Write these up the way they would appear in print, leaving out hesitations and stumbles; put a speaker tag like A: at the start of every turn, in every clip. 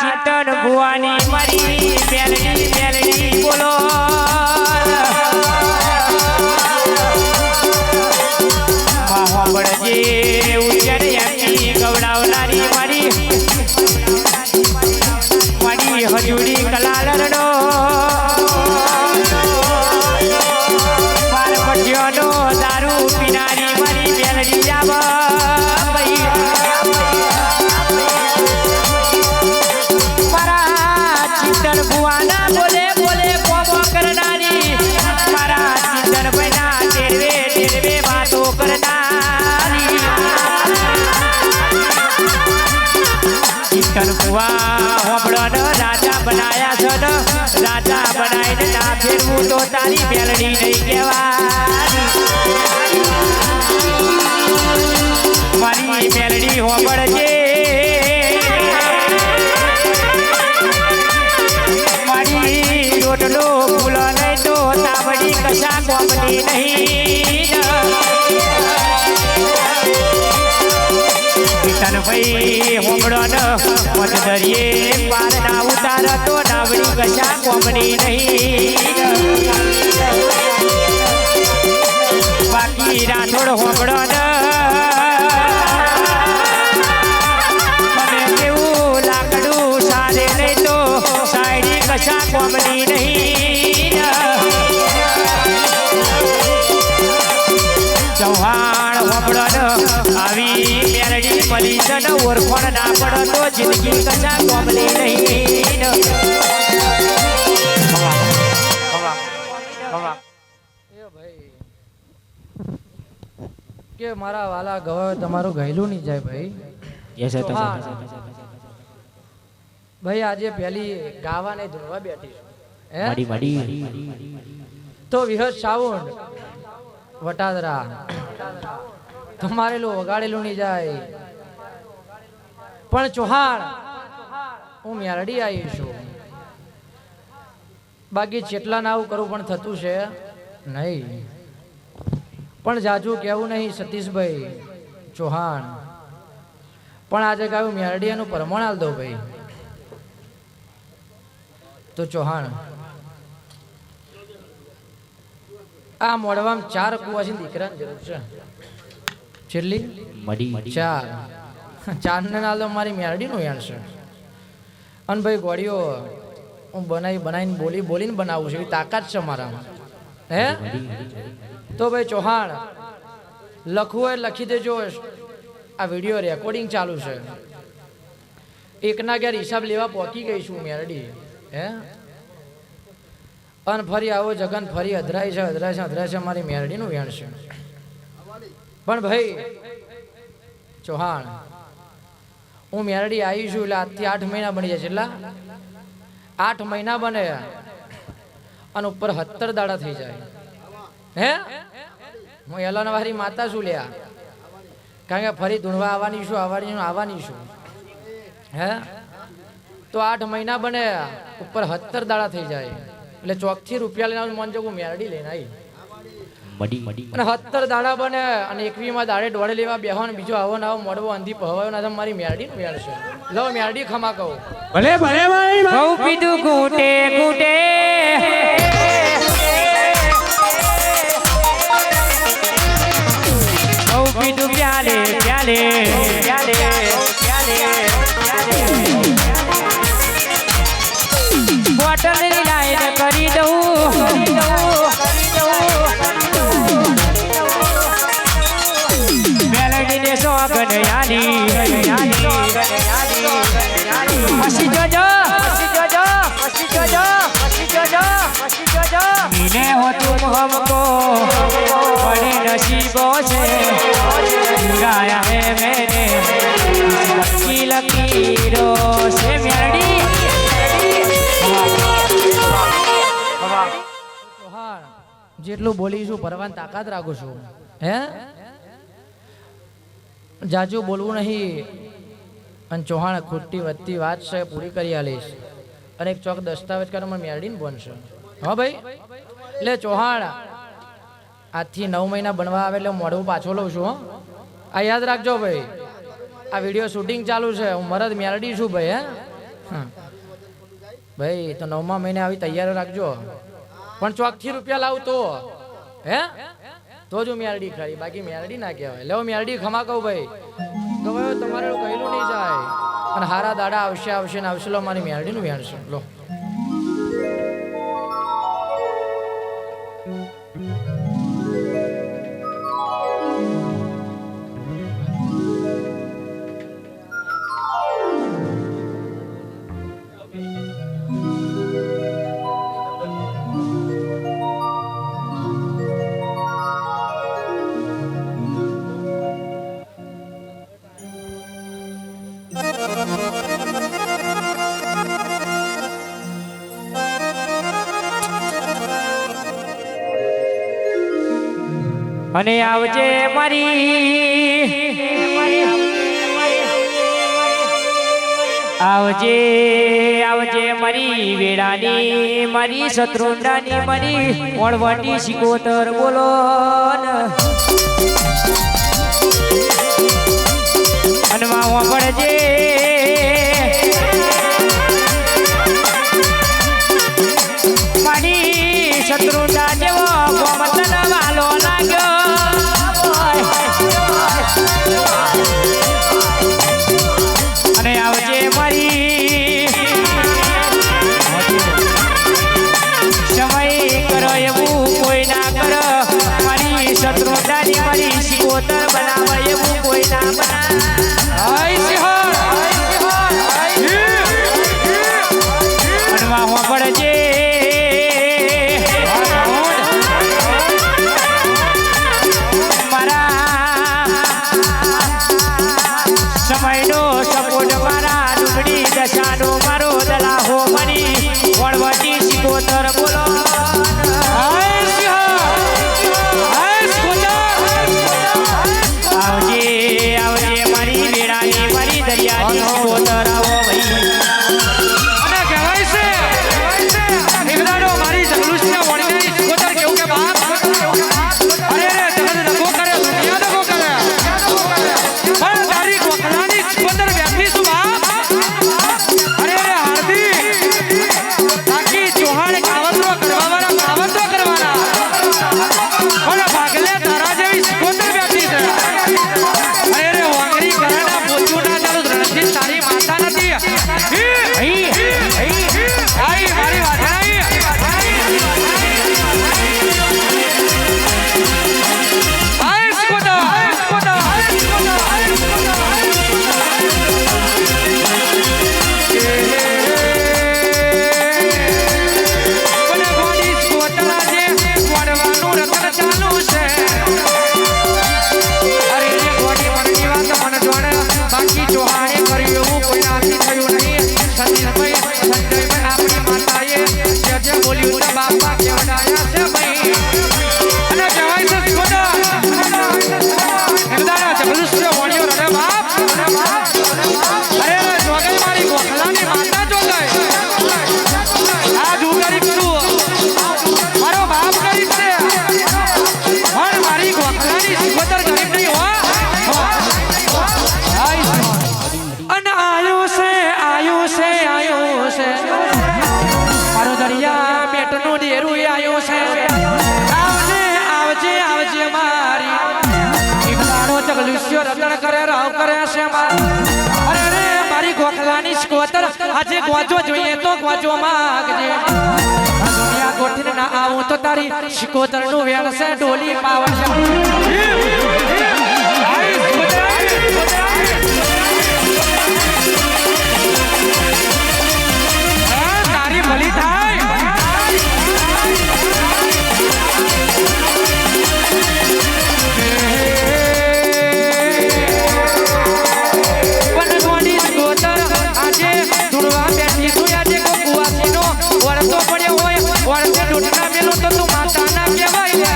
A: ચિંતન ભુવાની મારી મેલડી મેલડી બોલો માહોબળજી ઉજ્જૈની ગવડાવનારી મારી હજુડી કલાલરનો પારપટ્યોનો દારૂ પીનારી મારી મેલડી મારા ચિંતન ભુવાના બોલે બોલે પોપો કરનારી મારા ચિંતન ભાઈના ટેરવે ટેરવે વાતો કરનારી ચિંતન ભુવા હોબળો રાજા બનાયા છો ને રાજા બનાવીને ના ફેરવું તો તારી મેલડી નહીં કહેવાની મારી મેલડી હોબળજે મારી રોટલો ફૂલો નહીં તો તાવડી કશા કોમની નહીં કિશન ભાઈ હોમડો ન મધદરિયે પાર ના ઉતાર તો નાવડી કશા કોમની નહીં બાકી રાઠોડ હોમડો ન મને કેવું લાકડું સારે નહીં તો સાયડી કશા કોમની નહીં ચૌહાણ હોમડો ન આવી મેલડી મળી છે ને ઓળખોણ ના પડે તો જિંદગી કશા કોમલી નહીં
B: કે મારા વાલા ગવાય તમારું ગયેલું નહીં જાય ભાઈ ભાઈ આજે પેલી ગાવા ને ધૂણવા બેઠી તો વિહત સાઉન્ડ વટાદરા તમારેલું વગાડેલું નહીં જાય પણ ચૌહાણ હું મેરડી આવી છું બાકી જેટલા ના આવું કરું પણ થતું છે નહીં પણ જાજુ કેવું નહીં સતીશભાઈ ચૌહાણ પણ આજે કહ્યું મેરડીયાનું પ્રમાણ આલ દો ભાઈ તો ચૌહાણ આ મોડવામાં 4 કુવાસી દીકરાની જરૂર છે છેલ્લી ચાર ને ના તો મારી મેરડી નું યાર છે અને ભાઈ ગોળીઓ હું બનાવીને બોલીને બનાવું છું એવી તાકાત છે મારામાં હે તો ભાઈ ચૌહાણ લખવું હોય લખી દેજો આ વિડીયો રેકોર્ડિંગ ચાલુ છે એકના ઘેર હિસાબ લેવા પહોંચી ગઈ છું મેરડી હે અને ફરી આવો જગન ફરી અધરાય છે મારી મેરડીનું વેણ છે પણ ભાઈ ચૌહાણ હું મેરડી આવી છું એટલે આજથી 8 મહિના બની જાય છે એટલા 8 મહિના બને અને ઉપર 70 દાડા થઈ જાય હે હું એલાનવારી માતા છું લ્યા કારણ કે ફરી ધૂણવા આવવાની છું હે તો 8 મહિના બને ઉપર 70 દાડા થઈ જાય એટલે ચોકથી રૂપિયા લઈને મન જવું મેરડી લઈને આવી અને 70 દાડા બને અને 21માં દાડે દોડે લેવા બેહો ને બીજો આવો ને આવો મોડવો અંધી પહવાયો ના મારી મેરડી નું વેણ છે લો મેરડી ખમા કહું
A: ભલે ભલે ભાઈ બહુ પીધું ઘૂંટે ઘૂંટે બહુ પીધું પ્યાલે પ્યાલે પ્યાલે પ્યાલે બોટલની લાઈન કરી દઉં મેલડીને સોગન યાની હસી જોજો મિલે હો તુમ હમકો બड़े नसीबों से गाया है मैंने की लकीरों से मेलडी
B: જેટલું બોલીશું ભરવાની તાકાત રાખું છું હે જાજુ બોલવું નહીં અને ચૌહાણ ખોટી વધતી વાત છે પૂરી કરી આલીશ અને એક ચોક દસ્તાવેજ કરે મને મેરડીને બનશે હા ભાઈ એટલે ચૌહાણ આજથી 9 મહિના બનવા આવે એટલે મોઢું પાછો લઉં છું હો આ યાદ રાખજો ભાઈ આ વિડીયો શૂટિંગ ચાલુ છે હું મરદ મેરડી છું ભાઈ હે ભાઈ તો 9મા મહિને આવી તૈયાર રાખજો, પણ ચોકથી રૂપિયા લાવ તો હે તો જ મેરડી ખરી, બાકી મેરડી ના કહેવાય. લેવો મેરડી ખમા કહું ભાઈ, ગવાયો તમારે કહેલું નહીં જાય, અને હારા દાડા આવશે આવશે ને આવશે. લો મારી મેરડીનું વેણશું લો.
A: અને આવજે મારી, આવજે આવજે મારી વેળાની, મારી શત્રુંડાની, મારી વણવટી શિકોતર બોલો અનવા વાપરજે મારી શત્રુંડા જેવો ગોમતન વાલો લાગ્યો. અને આવજે મારી સમય કરો એવું કોઈ ના કરો, મારી શત્રુંડાની મારી શિકોતર બનાવે એવું કોઈ ના બનાવે. પડજે સમયનો સપોર્ટ મારા ડુંગળી દશાનો મારો દલાહો મની વણવટી શિકોતર બોલો. આવજે આવજે મારી વેળાની, મારી દરિયાની શિકોતર આવો ભાઈ.
C: અને કહેવાય છે નિગડાનો મારી જગલુસને વણીને શિકોતર કેવું કે બાપ અરે રે જગત દગો કરે, દુનિયા દગો કરે, પણ તારી ગોખલાની શિકોતર બેઠી છું બાપ. અરે રે હાર્દી તાકી ચૌહાણ કાવતરો કરવાવાળા કાવતરો કરવાના, પણ ભાગલે તારા જેવી શિકોતર બેઠી છે. અરે રે વાંગરી કરાના પોચું ના ચાલુ રણથી તારી માતા નથી. આઈ મારી વાત આઈ શિકોતર બાકી જોહાણે કર્યું એવું કોઈ નાથી થયું નહીં. સતીશભાઈ સંજયભાઈ આપણી માતાએ જે જે બોલ્યું તે બાપા કેવડાયા છે ભાઈ. અને કહેવાય છે શિકોતર એકદાના જબરદસ્ત વણ્યો રડે બાપ. અરે જોગઈ મારી ગોખલાની માતા જોગઈ આ જુગારી કરું મારો બાપ ગરીબ છે, પણ મારી ગોખલાની શિકોતર ગરીબ નહીં હો. અને આયો છે મારો દરિયા મેટનું ડેરું આયો છે. આવજે આવજે આવજે મારી એકલાનો જગલુસ્યો રતન કરે રાવ કરે છે. અરે રે મારી ગોખલાની શિકોતર આજે ગોજો જોઈએ તો ગોજો માગજે. દુનિયા ગોઠીને ના આવું તો તારી શિકોતરનું વેણ છે ડોલી પાવશે. તારી ભલી થાય વનગોની શિકોતર આજે ધૂળવા બેઠી છું. આજે કોઈ કુવાસીનો વળતો પડ્યો હોય, વળતે દૂધના મેલો તો તું માતા ના કહેવાય.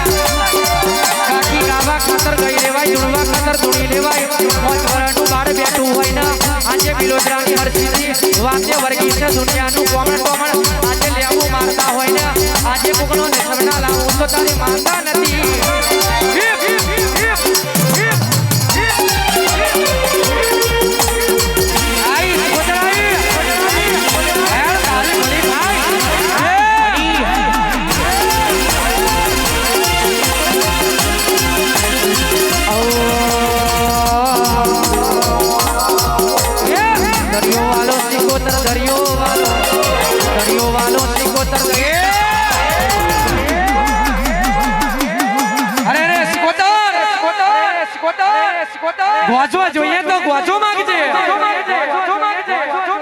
C: કાકી ગાવા ખાતર ગઈ લેવાય, ધૂળવા ખાતર ધૂળી લેવાય. મોજ વરણનું બાળ બેઠું હોય ને આજે બિલોદરાની હરસીથી વાતે વર્ગી છે દુનિયાનું કોમણ કોમણ આજે લેવું મારતા હોય ને આજે કોકનો નસબના લાવું તો તારી માનતા નથી. આઈ શિકોતર આઈ સિકોતર દરિયો વાલો સિકોતર અરે રે સિકોતર ગોજવા જોઈએ તો ગોજો માંગજે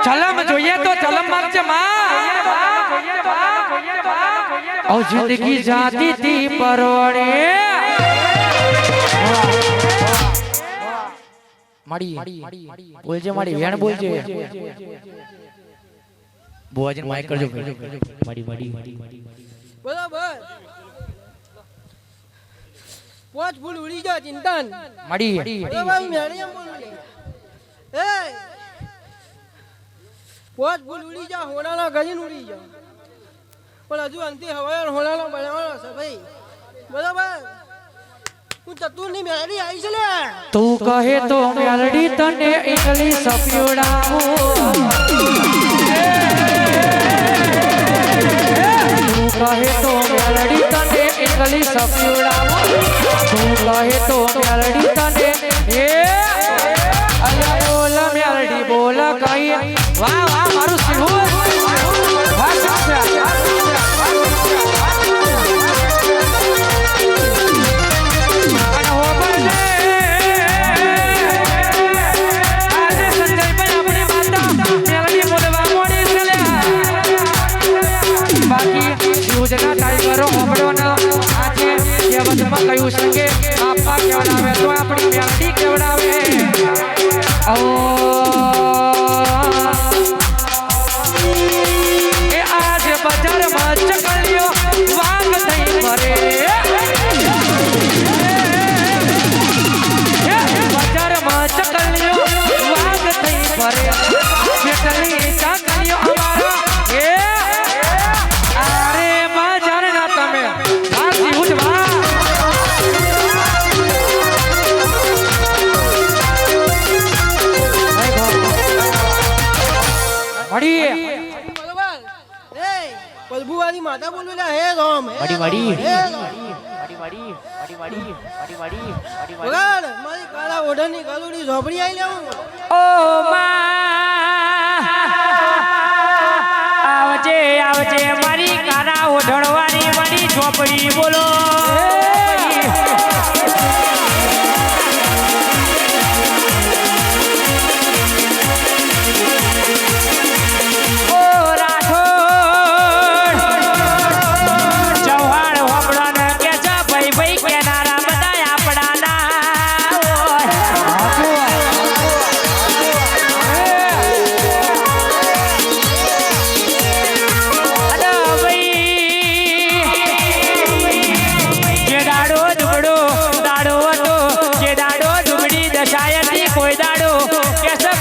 C: ચલમ જોઈએ તો ચલમ માંગજે માં ઓ જિંદગી જાતી થી પરવડે
B: માડી બોલજે માડી વેણ બોલજે બોવાજી માઈક કરજો માડી
D: બરાબર પોચ ફૂલ ઉડી જા ચિંતન
B: માડી
D: બરાબર મેણી એમ બોલું એ પોચ ફૂલ ઉડી જા હોનાનો ગજીન ઉડી જા પણ હજુ અંતે હવાયો હોનાનો બનાવવાનો છે ભાઈ બરાબર હું તતુની મેળી આવી છે લે
C: તું કહે તો મેલડી તને એકલી સપયોડાવું તું કહે તો મેલડી તને એકલી સપયોડાવું તું કહે તો મેલડી તને એ અલ્યા બોલ મેલડી બોલ કઈ વાહ વાહ મારું સિંહુ વાહ સાચા ટાઈગરો હોબળો ન આજે કહેવતમાં કહ્યું છે કે આપા કેવડાવે તો આપણી મેલડી કેવડાવે એ આજે બજારમાં ચકલીઓ વાગ થઈ મરે બજારમાં ચકલીઓ વાગ થઈ મરે કેટલી ચકલીઓ અમારા
D: પલભુવાળી માતા બોલવેલા હે રામ
B: માડી
D: વગાડ મારી કાળા ઓઢાની ગાલુડી ઝોપડી આઈ લેવું
A: ઓ માં આવજે મારી કાના ઓઢણવાની મારી ઝોપડી બોલો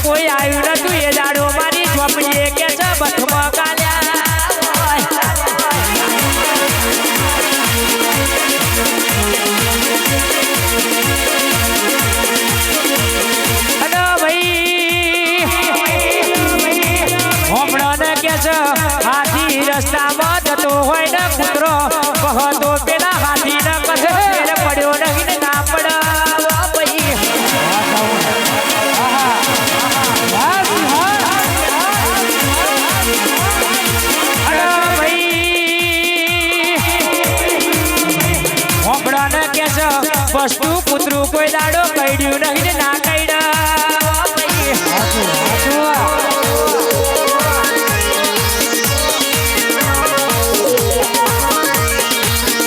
A: કોઈ આવ્યું નતું એ દાડો મારી ઝોપડીએ કે છે બથમાં હાથી રસ્તામાં જતો હોય ને કૂતરો કહતો પેલા હાથી ને કસે પડ્યો નહીં ના વસ્તુ કૂતરું કોઈ દાડો કઈડ્યું નહીં ના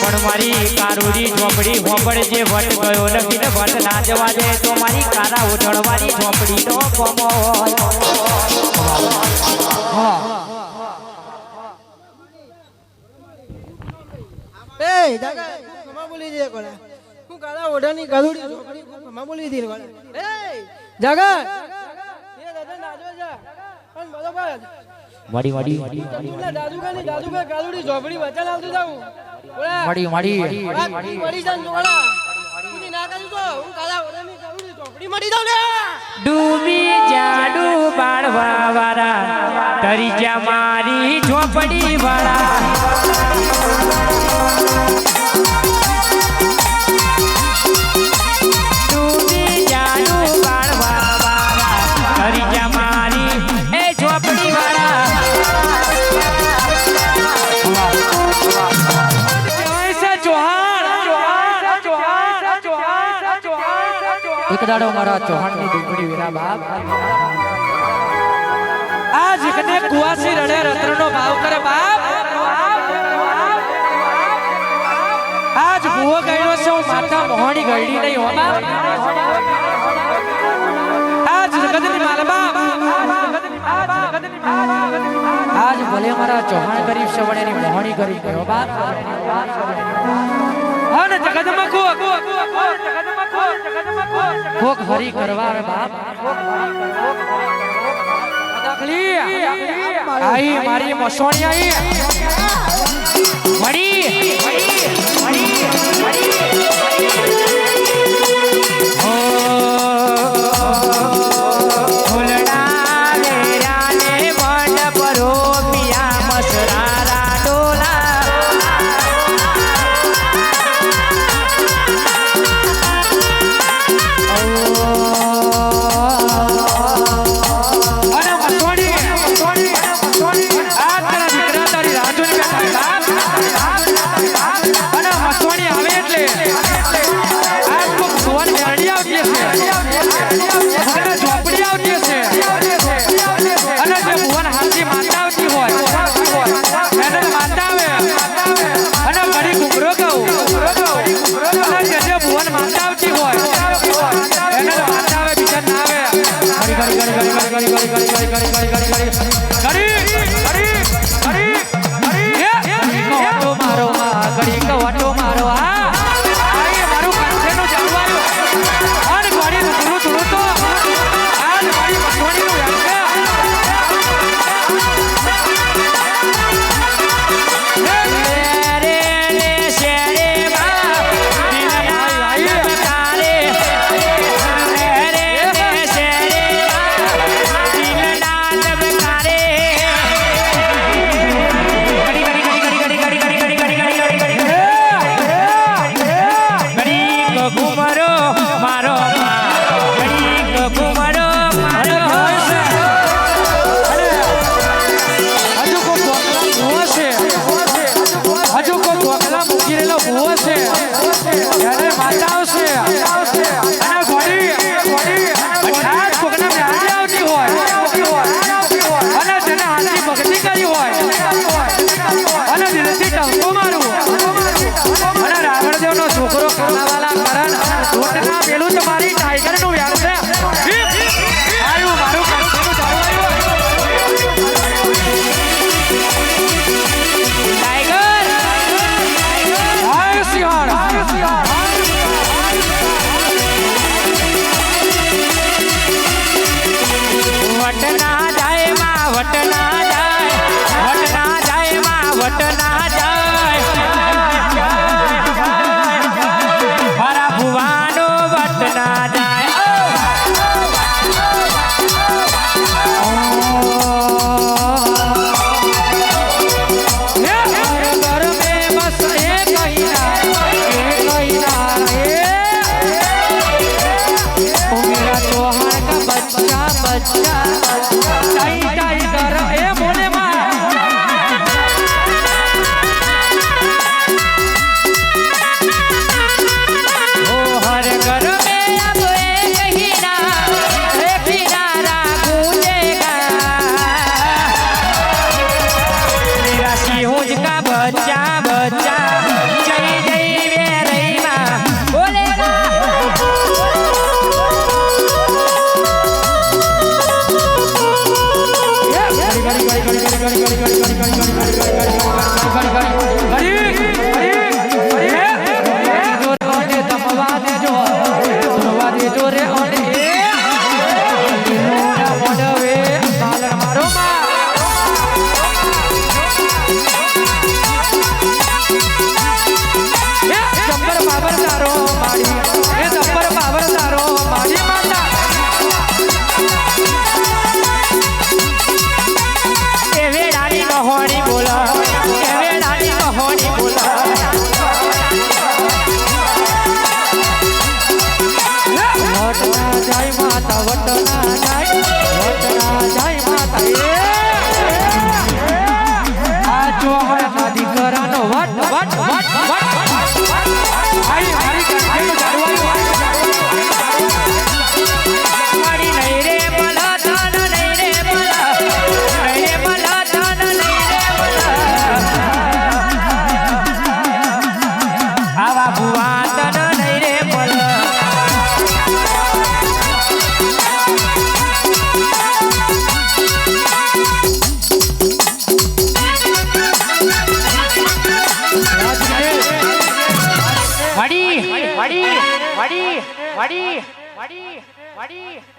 A: પણ મારી કારુડી ઝોપડી હોબળ જે વટ ગયો નથી ને વટ ના જવા દે તો મારી કારા ઉઠળવાની ઝોપડી નો કોમો
D: એ જાગા કમા બોલી દે કોલા હું કાળા ઓઢાની ગાલુડી ઝોપડી કમા બોલી દે કોલા એ જાગા એ દાદા નાજો જા પણ બરોબર દાદુકા ગાલુડી ઝોપડી વચન આવતું જાઉં મડી જાન જોડા તું ના કરું તો હું કાળા ઓઢાની ગાલુડી ઝોપડી મડી જાઉં લે
A: ડૂબી જાડુ બાળવા વાળા તરી જા મારી ઝોપડી વાળા ડૂબી જાડુ બાળવા વાળા તરી જા મારી એ ઝોપડી વાળા
B: એક દાડો મારા ચૌહાણની દીકરી વીરા બાપ
C: આજ કને કુવાસી રડે રત્નનો ભાવ કરે બાપ આજ ભૂવો ગયડો છે હું માથા મોહણી ગયડી નહીં હો બાપ આજ જગતની માલ બાપ
B: આજ ભલે મારા ચૌહાણ ગરીબ છે પણ એની મોહણી ગરીબ કરો બાપ
C: અને જગતમાં
B: કોક હરી કરવા આવે બાપ
C: આઈ મારી મસોણી આઈ
A: વળી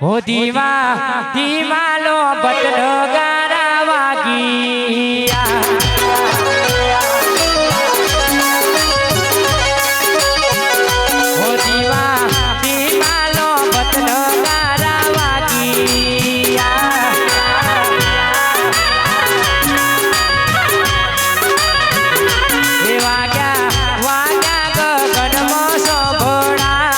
A: હો દીવા દીવાલો બતનો ગારા વાગીયા હો દીવા દીવાલો બતનો ગારા વાગીયા એ વાગ્યા વાગ્યા ગગનમાં સોભળા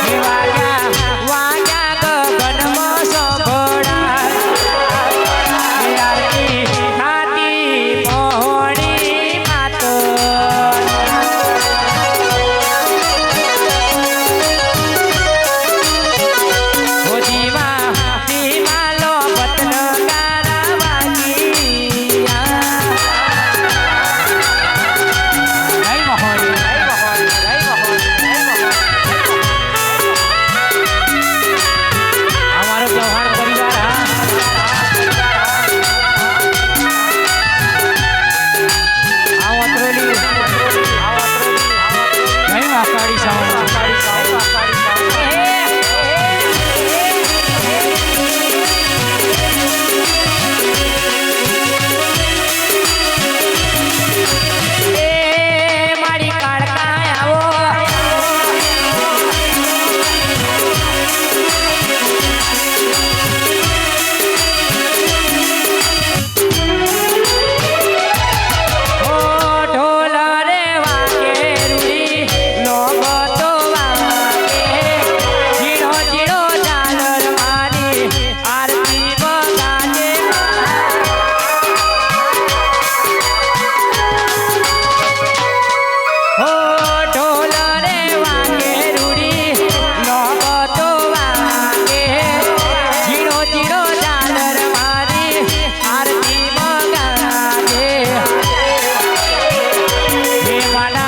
A: એ વાગ્યા વાગ્યા ગગનમાં સોભળા એ આરતી ખાતી મોહણી માતો ઓ દીવા દીવાલો બતનો ગારા વાગીયા हमारा चौहान परिवार मारी काड़का आवो ओ ढोल रे वागे रुड़ी लोगो तो वागे जीरो जीरो झालर मारी आरती बगाजे ओ ढोल रे वागे रुड़ी लोगो तो वागे जीरो जीरो झालर मारी आरती बगाजे हे माना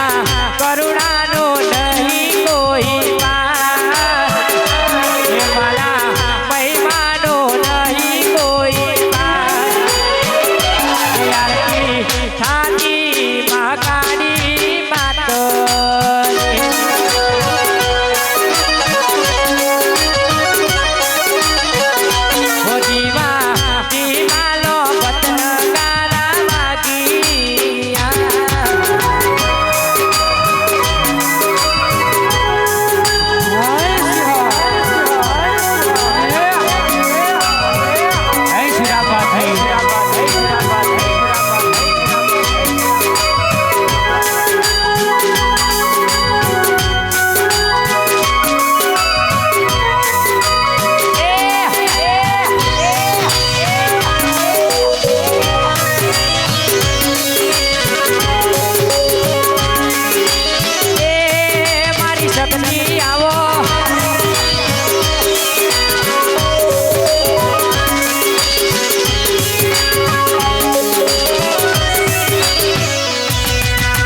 A: करुणानो नहीं कोई पार हे माना महिमानो नहीं कोई पार हे आरती थाती महाकाली मातो ओ दीवा दीवालो बतन गारा वागिया મારી શક્તિ આવો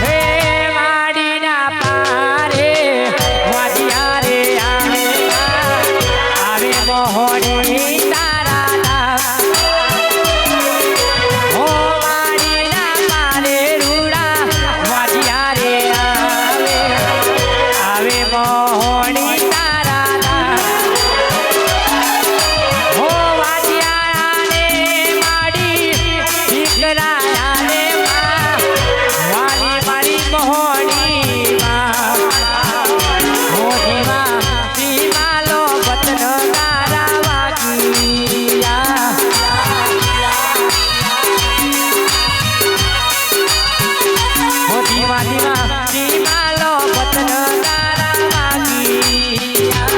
A: હે વાડીના પારે વાજિયા રે આવે મોહણી તારા નામ ઓ વાડીના પારે રૂડા વાજિયા રે આવે મોહણી તારા નામ ઓ વાજિયા રે માડી દીકરાયા રે માં વાલી મારી મોહણી માં ઓ દીવા દીવાલો બતનો ગારા વાગીયા ઓ દીવા દીવા દીવાલો બતનો ગારા વાગીયા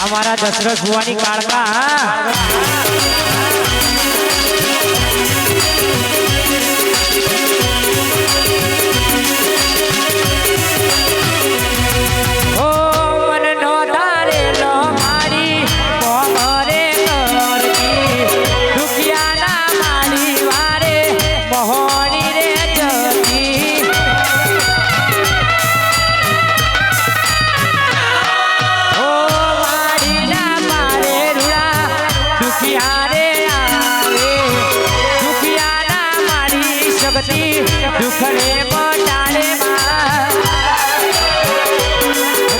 A: हमारा दशरथ भुवानी काड़का ओ શક્તિ દુઃખને મટાડે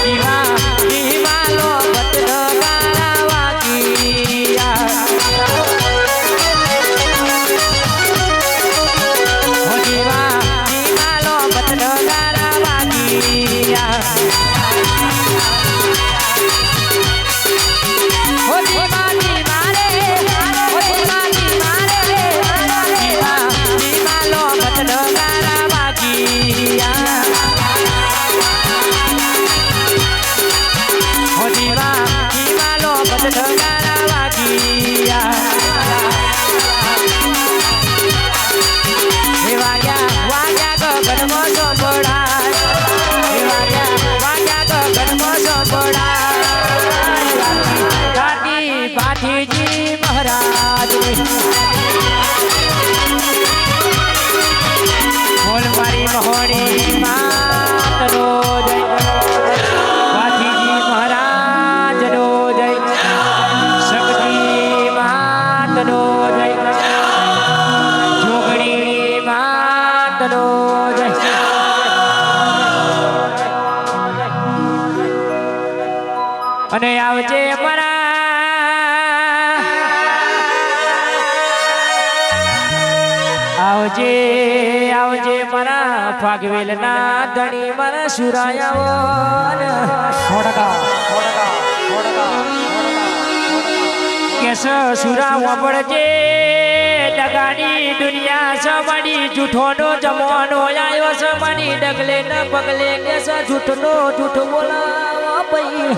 A: દીવા દીવાલો બતન ગારા વાગિયા દીવા દીવાલો બતન ગારા વાગિયા મહોણી માતનો જય વાથીજી મહારાજનો જય શક્તિ માતનો જય જોગણી માતનો જય અને આવજે આવજે આવજે મારા ફાગવેલ ના ધણી મારા સુરાયા કેસ સુરા વાપડજે ડગાની દુનિયા સમાડી જૂઠોનો જમાનો આવ્યો સમાડી ડગલે ન પગલે કેસ જૂઠનો જૂઠ બોલાવા પઈ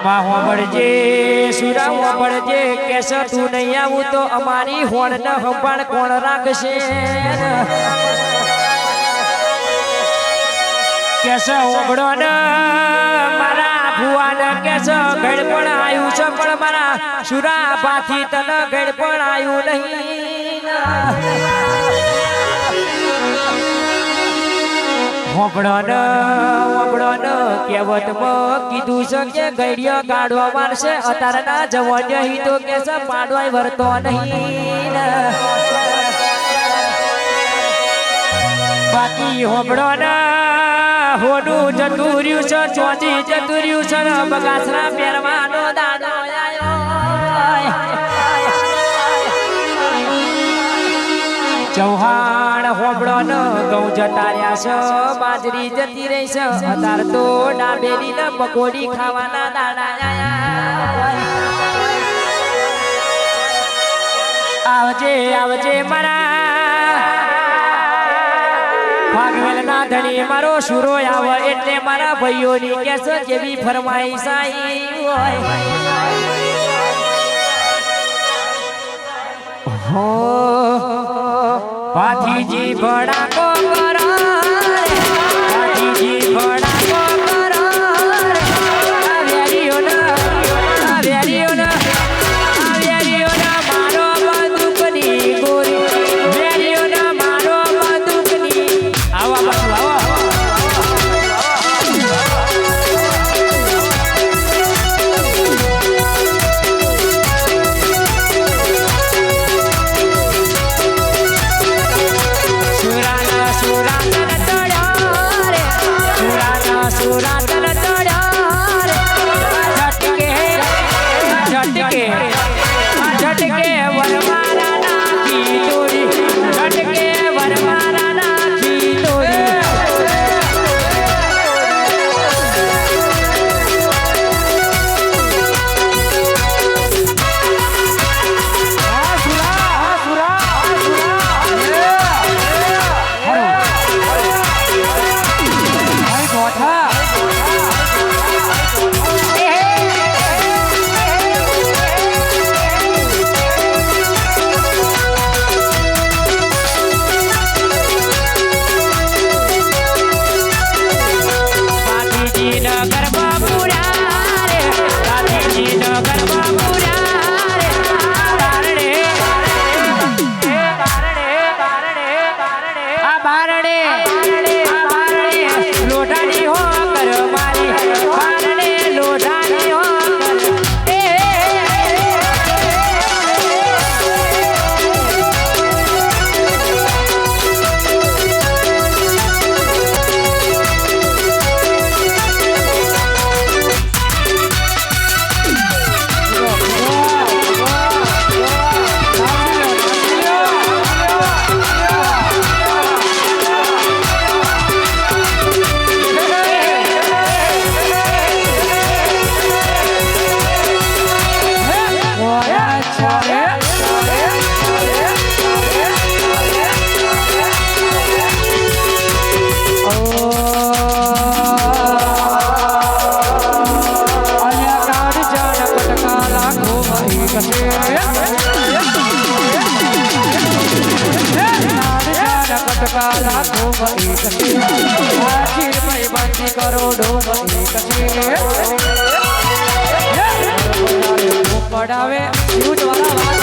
A: માં હોબળજે સુરા હોબળજે કેસ તું નહીં આવું તો અમારી હોણ ન સંભાળ કોણ રાખશે કેસ હોબળો ન મારા ભુવાન કેસ ઘડ પણ આવ્યું છે પણ મારા સુરા પાથી તન ઘડ પણ આવ્યું નહીં હોબળો ન કહેવતમાં કીધું છે કે ગઈડિયો કાઢવા મારશે અતારના જવાન હી તો કે છે પાડવાય વર્તો નહીં બાકી હોબળો ન હોનું જતું રહ્યું છે ચોથી જતું રહ્યું છે બગાસરા પહેરવાનો દાડો ચૌહાણ હોબળો ન ઘઉં જતા રહ્યા છે બાજરી જતી રહી છે અતાર તો ડાબેલી ને પકોડી ખાવાના દાડા આવજે આવજે મારા ભાગવેલ ના ધણી મારો સુરો આવે એટલે મારા ભાઈઓની કેસ જેવી ફરમાઈશ આવી હોય હો પાથીજી ભડાકો કરો પાથીજી ભડાકો કરો વેરીઓના મારો બંદૂકની ગોરી વેરીઓના મારો બંદૂકની આવા પાછું આવો સુરા
C: કટકાલા ખૂબ એક છે આખી ભાઈબંધી કરોડો એક છે પડાવે યુદ્ધ વાળા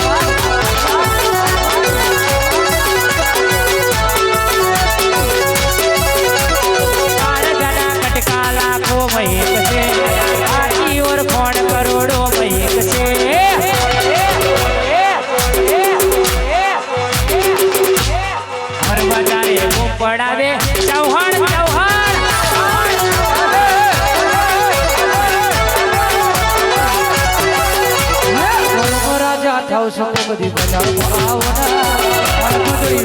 A: કટકાલા ખૂબ એક છે આખી ઓર કોણ કરોડો એક છે બજારે પડાવે ચૌહાણ ચૌહાણ
C: રાજા થાવ છો બધી બજાર આવના ગુજરી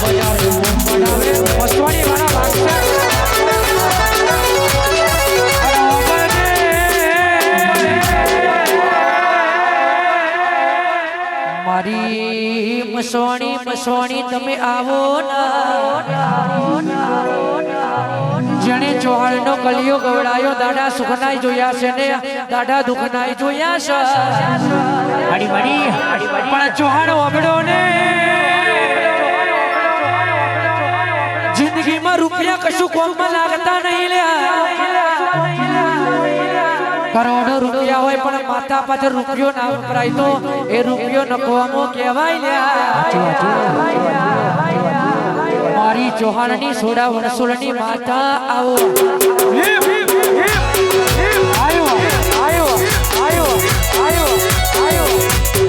C: બજાર પડાવે મસ્તવાડી વાળા ભાગશે મારી મસોણી તમે આવો જેને ચોહાણનો કલિયો ગવડાયો દાડા સુખનાઈ જોયા છે ને દાડા દુખનાઈ જોયા છે પણ ચોહાણ ઓબડો ને જિંદગીમાં રૂપિયા કશું કોમમાં લાગતા નહીં લ્યા કરોડો રૂપિયા હોય પણ માથા પાછળ રૂપિયો ના વપરાય તો એ રૂપિયો નકોમો કહેવાય લ્યા મારી ચૌહાણની સોડા વણસોલની માતા આવો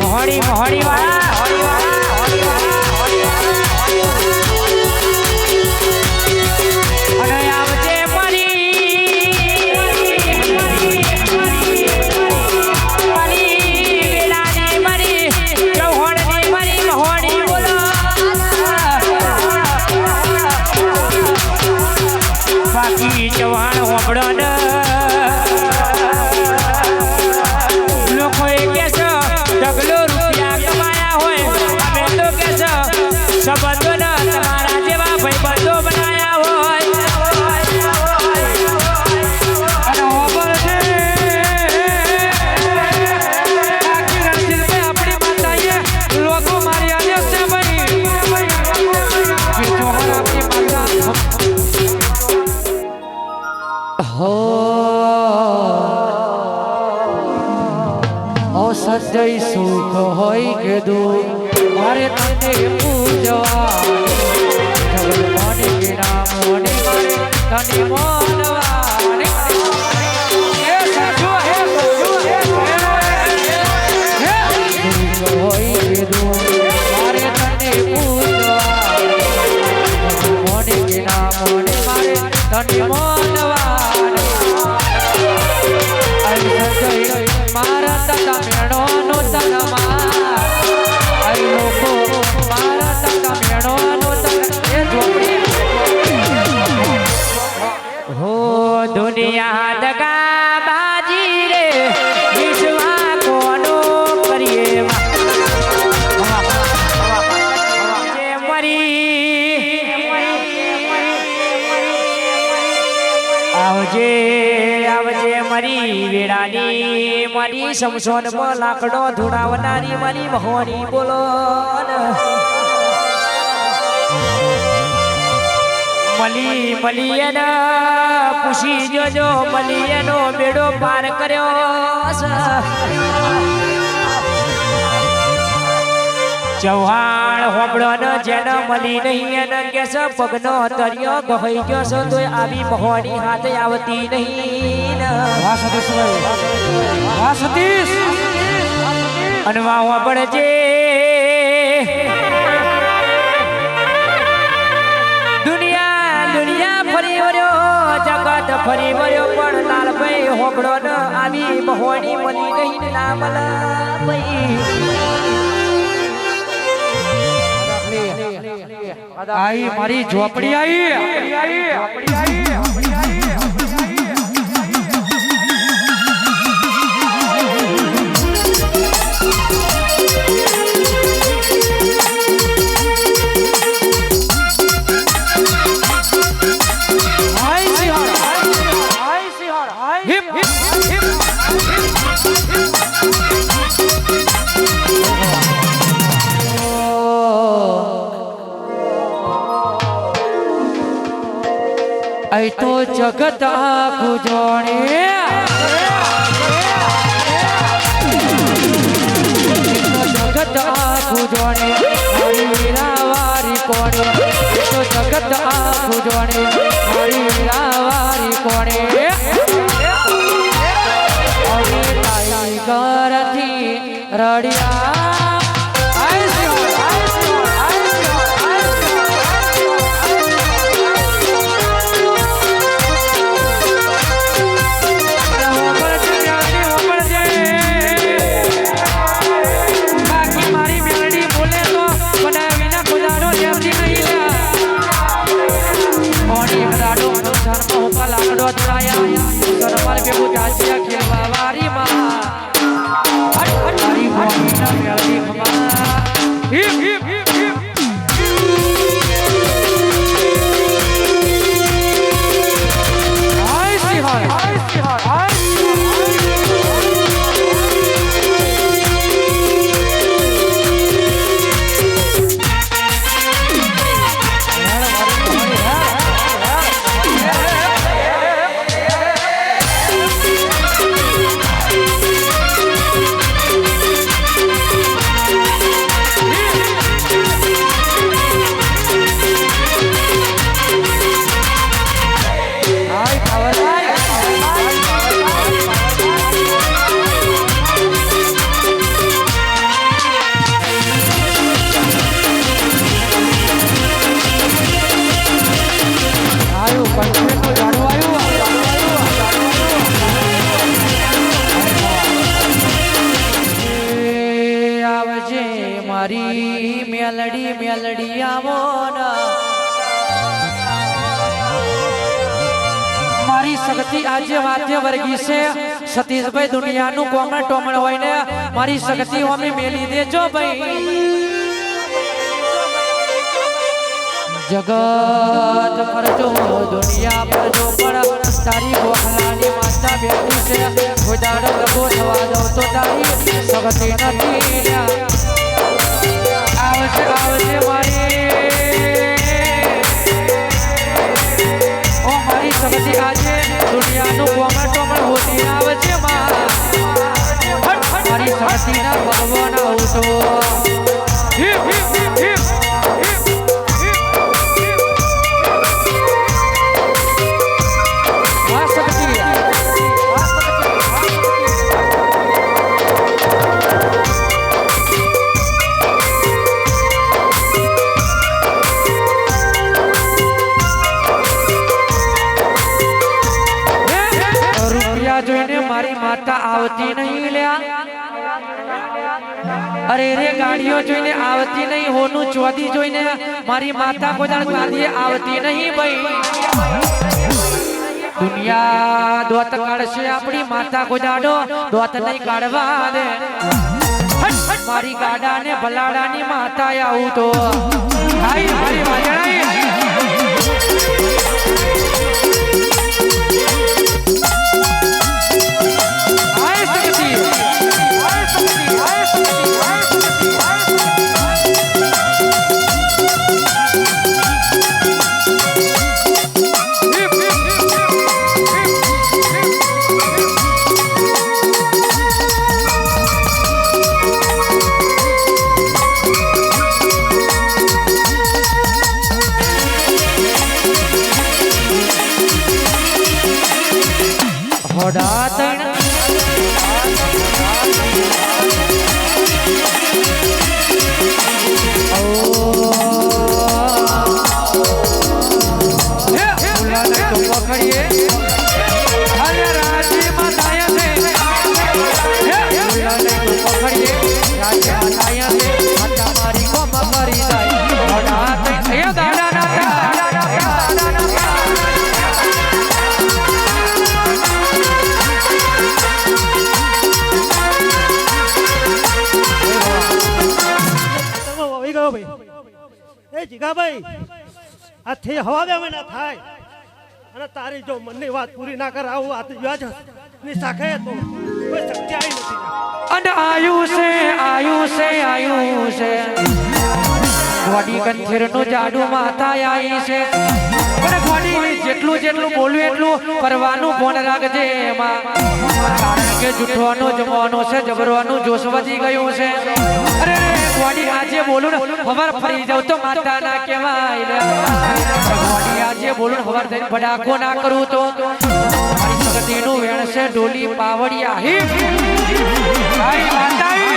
A: મોહણી મોહણી વાળા અને આવજે ચૌહાણ હોબળો ને લોકો એ કે છે ઢગલો રૂપિયા કમાયા હોય અમે તો કે છે સંબંધો ને તમારા જેવા ભાઈબંધો બનાયા હોય
C: અને હોબળ છે આખી રણજીતભાઈ આપણી માતાએ લોકો મારી આલ્યો છે ભાઈ ચૌહાણ આપણી માતા સજ્જય સુખ હોય કે દુઃખ મારે તને પૂજવા જગત કે નામ મોને મારે તને મોનવા હોય કે દુઃખ મારે તને પૂજવા મોને કે નામ મોને મારે તને મોનવા મારા તતા મેણો નો તનમાં આઈ લોકો મારા તતા મેણો નો તન એ ઝોપડી
A: હો દુનિયા દગા બાજી રે વિશ્વા કોનો કરીએ જે મરી આવજે આવજે મરી વેળાની મારી સમસોન માં લાકડો ધોડાવનારી મારી મહોની બોલો મલી મલી એના પૂછી જોજો મલી એનો બેડો પાર કર્યો ચૌહાણ હોબળો ને જેને મળી નહીં એને કે છે પગનો તરિયો ગહી ગયો છે તો આવી મહોની હાથે આવતી નહીં અનવા હોબળજે દુનિયા દુનિયા ફરી વર્યો જગત ફરી વર્યો પણ લાલભાઈ હોબળો ને આવી મહોની મળી નહીં ના મલા ભાઈ
C: आई मारी झोपड़ी आई आई
A: અઈ તો જગત આખું જોણે જગત આખું જોણે મારી વીરાવારી કોણે તો જગત આખું જોણે મારી વીરાવારી કોણે હવે ટાઈગરથી રડિયા લાકડો ચડાયા સરમાલ ભેગું જાસિયા ખેલવા વારી માં તારી ભોળીના મેળવી ખમા હિપ હિપ હિપ હિપ હાય સિહાય હાય સિહાય મારી મેલડી મેલડી આવો મારી શક્તિ આજે વાદ્ય વર્ગી છે સતીશભાઈ દુનિયાનું કોમળ ટોમળ હોય ને મારી શક્તિ અમે મેલી દેજો ભાઈ જગત પરજો દુનિયા પરજો પણ તારી ગોખલાની માતા બેઠી છે ખુદાડો લગો થવા દો તો તારી શક્તિ નથી આવજે આવજે મારી ઓ મારી શક્તિ આજે દુનિયાનું કોમળ ટોમળ હોતી આવજે મારી શક્તિના ભગવાન આવતો હિપ હિપ હિપ હિપ જોઈને મારી માતા આવતી નહીં લ્યા અરે રે ગાડીઓ જોઈને આવતી નહીં હોનું ચોદી જોઈને મારી માતા કોદાળ ગાડીએ આવતી નહીં ભાઈ દુનિયા દોત કાઢશે આપણી માતા કોદાડો દોત નહીં કાઢવા દે મારી ગાડાને ભલાડાની માતા આવું તો હાય મારી વાયણાઈ
E: જીગાભાઈ આથી હવા બે મહિના થાય અને તારી જો મનની વાત પૂરી ના કર આવું આ વ્યાજ ની શાખે તો કોઈ શક્તિ આવી નથી
A: અને આયુ છે વડી કંથેર નું જાડુ માતા આવી છે પણ વડી ગોડી જેટલું જેટલું બોલ્યું એટલું પરવાનું ફોન રાખજે એમાં કારણ કે જૂઠવાનો જમવાનો છે જબરવાનું જોશ વધી ગયું છે અરે ગોડી આજે બોલું ને ખબર ફરી જાવ તો માતા ના કહેવાય લે ગોડી આજે બોલું ને ખબર થઈને ફડાકો ના કરું તો મારી સગતીનું વેણ છે ડોલી પાવડિયા હિપ મારી માતાઈ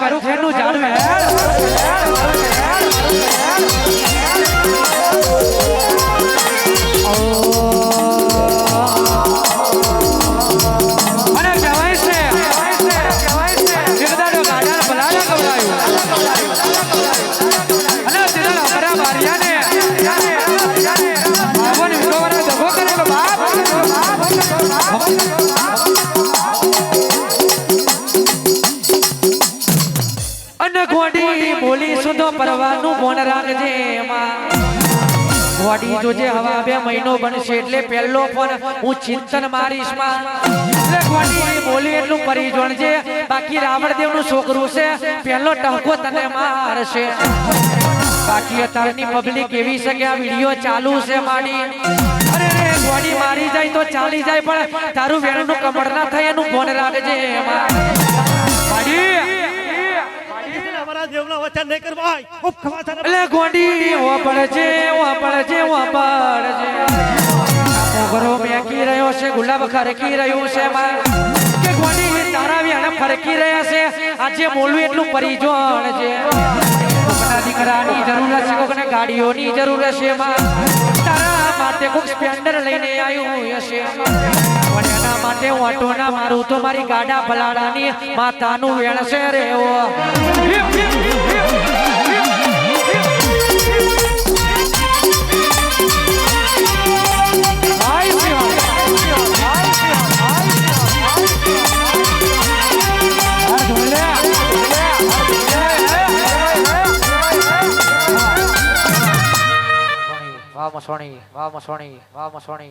A: મારું ફેરનું જાણું અને કહેવાય છે જગદાનો ગાડા ભલાડા ગવડાયું અને તેના અમારા બારિયાને આવન વિરોવરા દગો કરેલો બાપ અને ગોડી બોલી સુધો પરવાનું ફોન રાખજે એમાં ગોડી જોજે હવા 2 મહિનો બનશે એટલે પહેલો ફોન હું ચિંતન મારીશ માં એટલે ગોડી બોલી એટલું પરી જોણજે બાકી રાવણદેવ નું છોકરું છે પહેલો ટહકો તને મારશે બાકી અત્યારની પબ્લિક એવી છે કે આ વિડિયો ચાલુ છે માડી અરે રે ગોડી મારી જાય તો ચાલી જાય પણ તારું વેણનું કમળ ના થાય એનું ફોન રાખજે એમાં માડી
E: દેવના વચન નહીં કરવાય ખૂબ ખવા થાય
A: એટલે ગોડી વાપરજે મોગરો મેકી રહ્યો છે ગુલાબ ખરકી રહ્યું છે કે ગોડી તારા વ્યાને ફરકી રહ્યા છે આજે બોલવું એટલું પરિજોણ છે કોકના દીકરાની જરૂર છે કોકને ગાડીઓની જરૂર છે તારા માટે કોક સ્પેન્ડર લઈને આવ્યું હશે પણ એના માટે હું ઓટો ના મારું તો મારી ગાડા ભલાડાની માતાનું વેણ છે રે વાહ મસોણી